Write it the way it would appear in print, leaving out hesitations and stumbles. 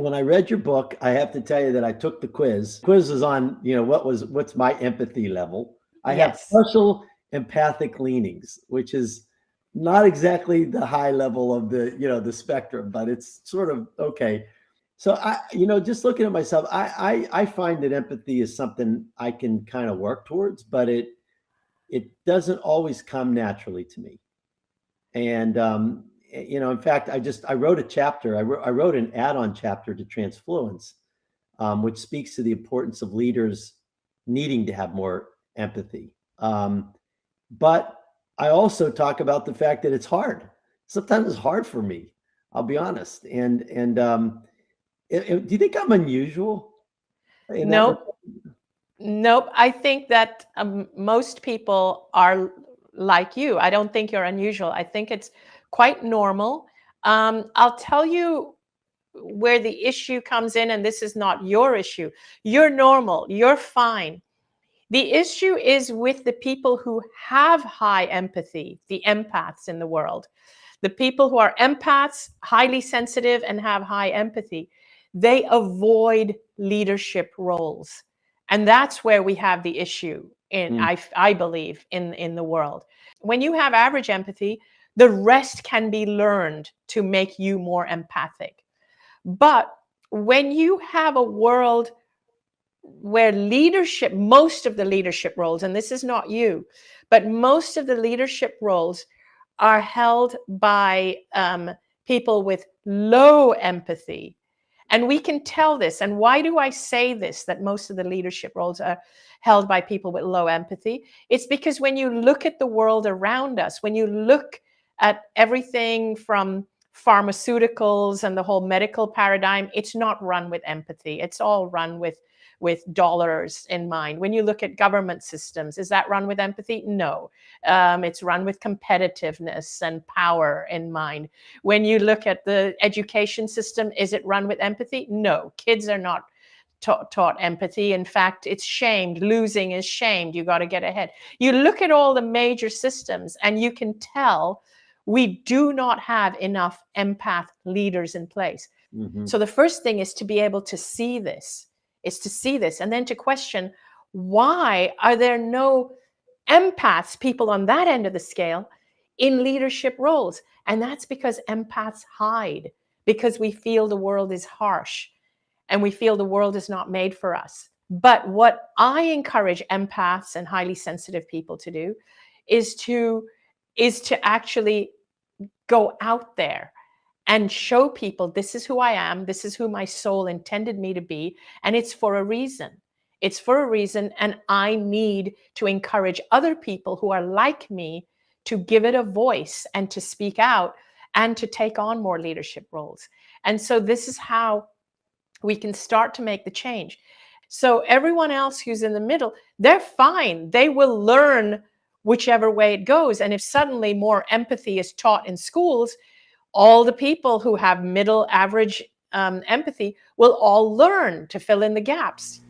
when I read your book, I have to tell you that I took the quiz. Quiz is on, what's my empathy level. I have Yes. partial empathic leanings, which is not exactly the high level of the spectrum, but it's sort of okay. So just looking at myself, I find that empathy is something I can kind of work towards, but it doesn't always come naturally to me. And in fact, I wrote a chapter. I wrote an add-on chapter to Transfluence, which speaks to the importance of leaders needing to have more empathy. But I also talk about the fact that it's hard. Sometimes it's hard for me. I'll be honest. And do you think I'm unusual in that regard? Nope. Nope. I think that most people are like you. I don't think you're unusual. I think it's quite normal. I'll tell you where the issue comes in, and this is not your issue. You're normal. You're fine. The issue is with the people who have high empathy, the empaths in the world. The people who are empaths, highly sensitive, and have high empathy, they avoid leadership roles. And that's where we have the issue I believe, in the world. When you have average empathy, the rest can be learned to make you more empathic. But when you have a world where leadership, most of the leadership roles, and this is not you, but most of the leadership roles are held by people with low empathy. And we can tell this. And why do I say this, that most of the leadership roles are held by people with low empathy? It's because when you look at the world around us, when you look at everything from pharmaceuticals and the whole medical paradigm, it's not run with empathy. It's all run with dollars in mind. When you look at government systems, is that run with empathy? No. It's run with competitiveness and power in mind. When you look at the education system, is it run with empathy? No. Kids are not taught empathy. In fact, it's shamed. Losing is shamed. You got to get ahead. You look at all the major systems and you can tell we do not have enough empath leaders in place. Mm-hmm. So the first thing is to be able to see this. And then to question, why are there no empaths, people on that end of the scale, in leadership roles? And that's because empaths hide, because we feel the world is harsh and we feel the world is not made for us. But what I encourage empaths and highly sensitive people to do is to actually go out there and show people, this is who I am, this is who my soul intended me to be, and it's for a reason. It's for a reason, and I need to encourage other people who are like me to give it a voice and to speak out and to take on more leadership roles. And so this is how we can start to make the change. So everyone else who's in the middle, they're fine. They will learn whichever way it goes. And if suddenly more empathy is taught in schools, all the people who have middle average empathy will all learn to fill in the gaps.